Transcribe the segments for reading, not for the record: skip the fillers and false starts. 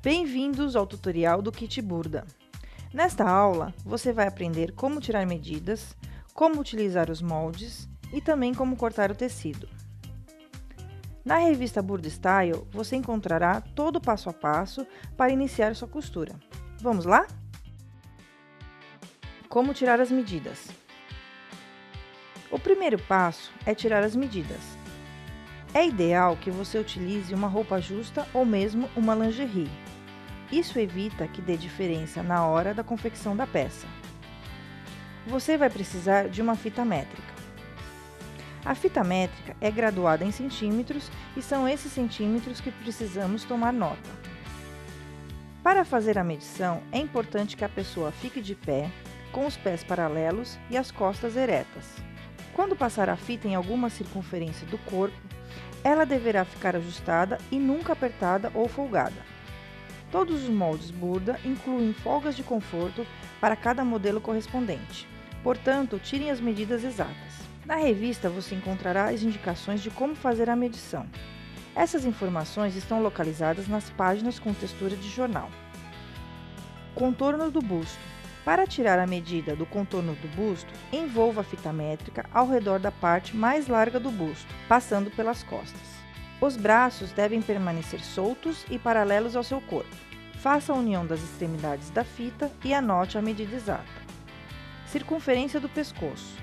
Bem-vindos ao tutorial do Kit Burda. Nesta aula, você vai aprender como tirar medidas, como utilizar os moldes e também como cortar o tecido. Na revista Burda Style, você encontrará todo o passo a passo para iniciar sua costura. Vamos lá? Como tirar as medidas? O primeiro passo é tirar as medidas. É ideal que você utilize uma roupa justa ou mesmo uma lingerie. Isso evita que dê diferença na hora da confecção da peça. Você vai precisar de uma fita métrica. A fita métrica é graduada em centímetros e são esses centímetros que precisamos tomar nota. Para fazer a medição, é importante que a pessoa fique de pé, com os pés paralelos e as costas eretas. Quando passar a fita em alguma circunferência do corpo, ela deverá ficar ajustada e nunca apertada ou folgada. Todos os moldes Burda incluem folgas de conforto para cada modelo correspondente. Portanto, tirem as medidas exatas. Na revista você encontrará as indicações de como fazer a medição. Essas informações estão localizadas nas páginas com textura de jornal. Contorno do busto. Para tirar a medida do contorno do busto, envolva a fita métrica ao redor da parte mais larga do busto, passando pelas costas. Os braços devem permanecer soltos e paralelos ao seu corpo. Faça a união das extremidades da fita e anote a medida exata. Circunferência do pescoço.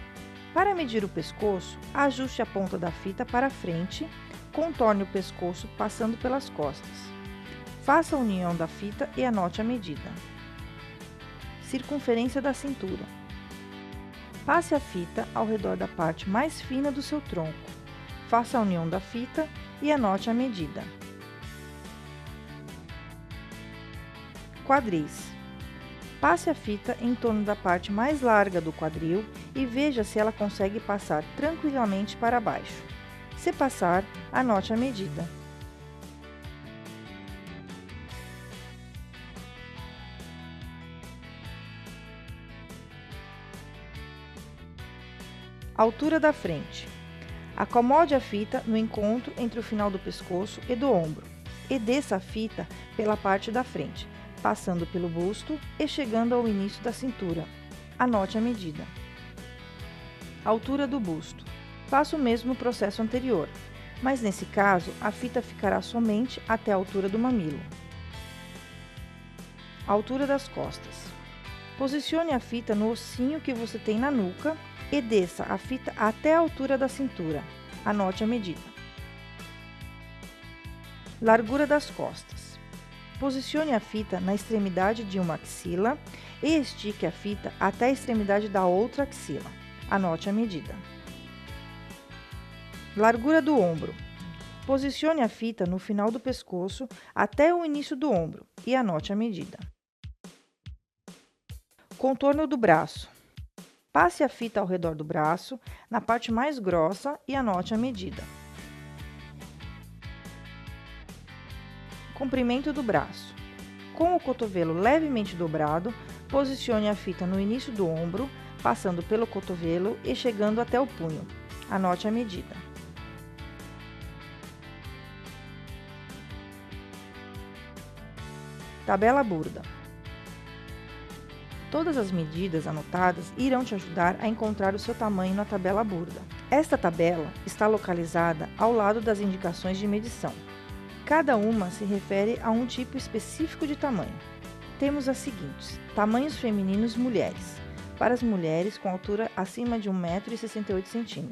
Para medir o pescoço, ajuste a ponta da fita para frente, contorne o pescoço passando pelas costas. Faça a união da fita e anote a medida. Circunferência da cintura. Passe a fita ao redor da parte mais fina do seu tronco. Faça a união da fita e anote a medida. Quadris. Passe a fita em torno da parte mais larga do quadril e veja se ela consegue passar tranquilamente para baixo. Se passar, anote a medida. Altura da frente. Acomode a fita no encontro entre o final do pescoço e do ombro e desça a fita pela parte da frente, passando pelo busto e chegando ao início da cintura. Anote a medida. Altura do busto. Faça o mesmo processo anterior, mas nesse caso a fita ficará somente até a altura do mamilo. Altura das costas. Posicione a fita no ossinho que você tem na nuca e desça a fita até a altura da cintura. Anote a medida. Largura das costas. Posicione a fita na extremidade de uma axila e estique a fita até a extremidade da outra axila. Anote a medida. Largura do ombro. Posicione a fita no final do pescoço até o início do ombro e anote a medida. Contorno do braço. Passe a fita ao redor do braço, na parte mais grossa e anote a medida. Comprimento do braço. Com o cotovelo levemente dobrado, posicione a fita no início do ombro, passando pelo cotovelo e chegando até o punho. Anote a medida. Tabela Burda. Todas as medidas anotadas irão te ajudar a encontrar o seu tamanho na tabela Burda. Esta tabela está localizada ao lado das indicações de medição. Cada uma se refere a um tipo específico de tamanho. Temos as seguintes: tamanhos femininos mulheres, para as mulheres com altura acima de 1,68 m.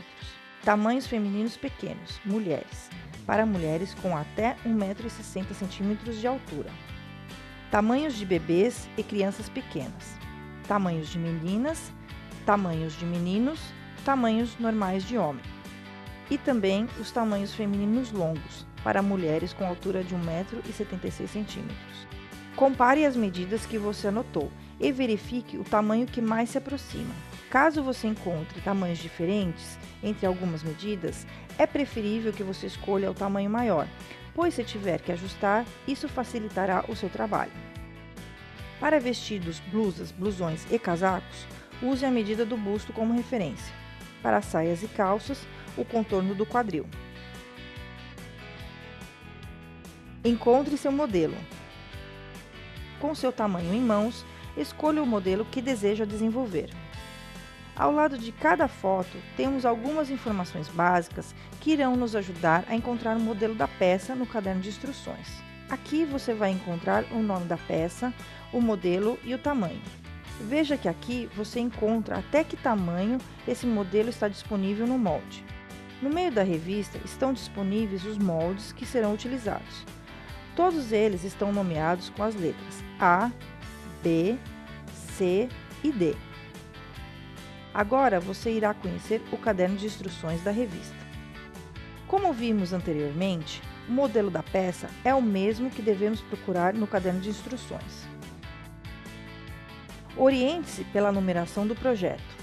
Tamanhos femininos pequenos, mulheres, para mulheres com até 1,60 m de altura. Tamanhos de bebês e crianças pequenas. Tamanhos de meninas, tamanhos de meninos, tamanhos normais de homem. E também os tamanhos femininos longos, para mulheres com altura de 1,76 m. Compare as medidas que você anotou e verifique o tamanho que mais se aproxima. Caso você encontre tamanhos diferentes entre algumas medidas, é preferível que você escolha o tamanho maior, pois se tiver que ajustar, isso facilitará o seu trabalho. Para vestidos, blusas, blusões e casacos, use a medida do busto como referência. Para saias e calças, o contorno do quadril. Encontre seu modelo. com seu tamanho em mãos, escolha o modelo que deseja desenvolver. Ao lado de cada foto, temos algumas informações básicas que irão nos ajudar a encontrar o modelo da peça no caderno de instruções. Aqui você vai encontrar o nome da peça, o modelo e o tamanho. Veja que aqui você encontra até que tamanho esse modelo está disponível no molde. No meio da revista estão disponíveis os moldes que serão utilizados. Todos eles estão nomeados com as letras A, B, C e D. Agora você irá conhecer o caderno de instruções da revista. Como vimos anteriormente, o modelo da peça é o mesmo que devemos procurar no caderno de instruções. Oriente-se pela numeração do projeto.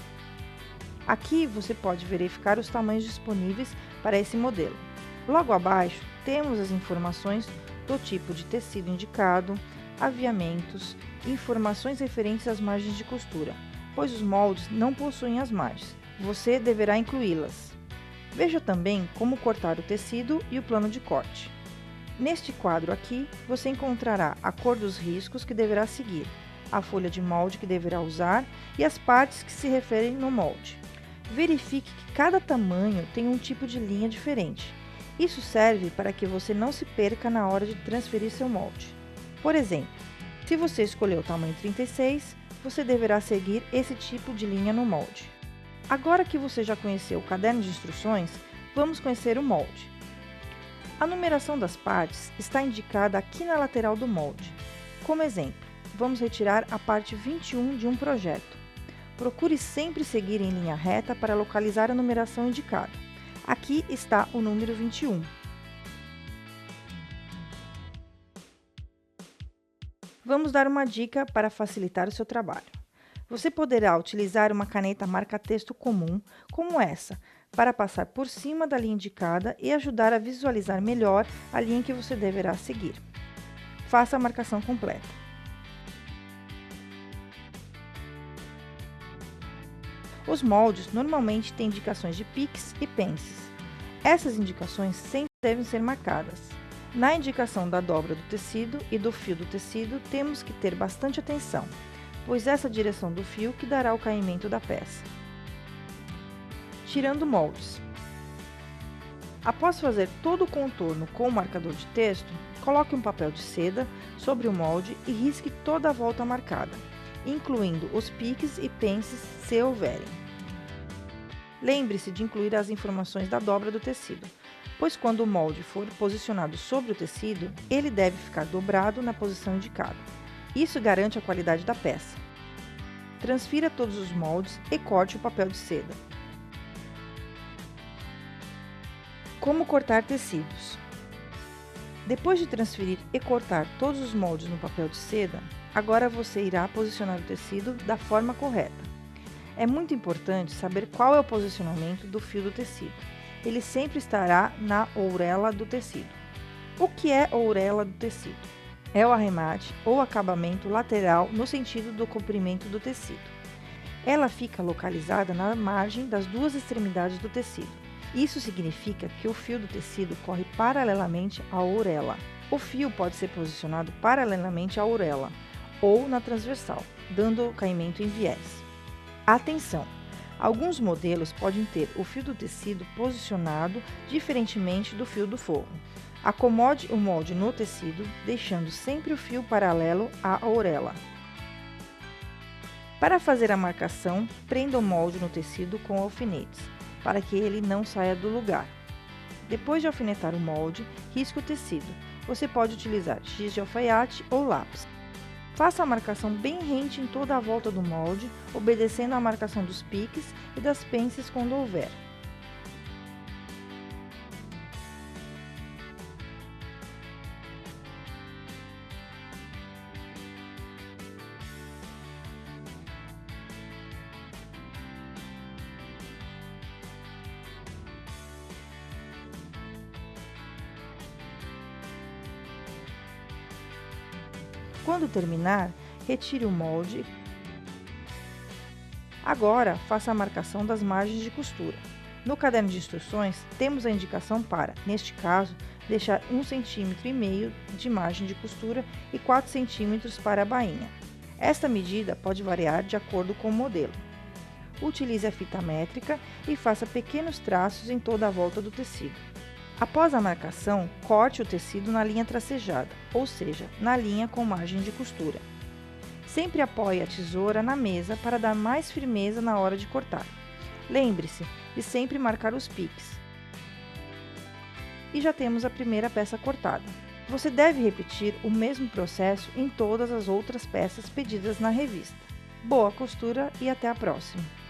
Aqui você pode verificar os tamanhos disponíveis para esse modelo. Logo abaixo, temos as informações do tipo de tecido indicado, aviamentos, informações referentes às margens de costura, pois os moldes não possuem as margens. Você deverá incluí-las. Veja também como cortar o tecido e o plano de corte. Neste quadro aqui, você encontrará a cor dos riscos que deverá seguir, a folha de molde que deverá usar e as partes que se referem no molde. Verifique que cada tamanho tem um tipo de linha diferente. Isso serve para que você não se perca na hora de transferir seu molde. Por exemplo, se você escolheu o tamanho 36, você deverá seguir esse tipo de linha no molde. Agora que você já conheceu o caderno de instruções, vamos conhecer o molde. A numeração das partes está indicada aqui na lateral do molde. Como exemplo, vamos retirar a parte 21 de um projeto. Procure sempre seguir em linha reta para localizar a numeração indicada. Aqui está o número 21. Vamos dar uma dica para facilitar o seu trabalho. Você poderá utilizar uma caneta marca-texto comum, como essa, para passar por cima da linha indicada e ajudar a visualizar melhor a linha que você deverá seguir. Faça a marcação completa. Os moldes normalmente têm indicações de piques e pences. Essas indicações sempre devem ser marcadas. Na indicação da dobra do tecido e do fio do tecido, temos que ter bastante atenção, pois essa direção do fio que dará o caimento da peça. Tirando moldes. Após fazer todo o contorno com o marcador de texto, coloque um papel de seda sobre o molde e risque toda a volta marcada, incluindo os piques e pences se houverem. Lembre-se de incluir as informações da dobra do tecido, pois quando o molde for posicionado sobre o tecido, ele deve ficar dobrado na posição indicada. Isso garante a qualidade da peça. Transfira todos os moldes e corte o papel de seda. Como cortar tecidos? Depois de transferir e cortar todos os moldes no papel de seda, agora você irá posicionar o tecido da forma correta. É muito importante saber qual é o posicionamento do fio do tecido. Ele sempre estará na ourela do tecido. O que é ourela do tecido? É o arremate ou acabamento lateral no sentido do comprimento do tecido. Ela fica localizada na margem das duas extremidades do tecido. Isso significa que o fio do tecido corre paralelamente à ourela. O fio pode ser posicionado paralelamente à ourela ou na transversal, dando o caimento em viés. Atenção! Alguns modelos podem ter o fio do tecido posicionado diferentemente do fio do forro. Acomode o molde no tecido, deixando sempre o fio paralelo à ourela. Para fazer a marcação, prenda o molde no tecido com alfinetes, para que ele não saia do lugar. Depois de alfinetar o molde, risque o tecido. Você pode utilizar giz de alfaiate ou lápis. Faça a marcação bem rente em toda a volta do molde, obedecendo à marcação dos piques e das pences quando houver. Quando terminar, retire o molde. Agora, faça a marcação das margens de costura. No caderno de instruções, temos a indicação para, neste caso, deixar 1,5 cm de margem de costura e 4 cm para a bainha. Esta medida pode variar de acordo com o modelo. Utilize a fita métrica e faça pequenos traços em toda a volta do tecido. Após a marcação, corte o tecido na linha tracejada, ou seja, na linha com margem de costura. Sempre apoie a tesoura na mesa para dar mais firmeza na hora de cortar. Lembre-se de sempre marcar os piques. E já temos a primeira peça cortada. Você deve repetir o mesmo processo em todas as outras peças pedidas na revista. Boa costura e até a próxima!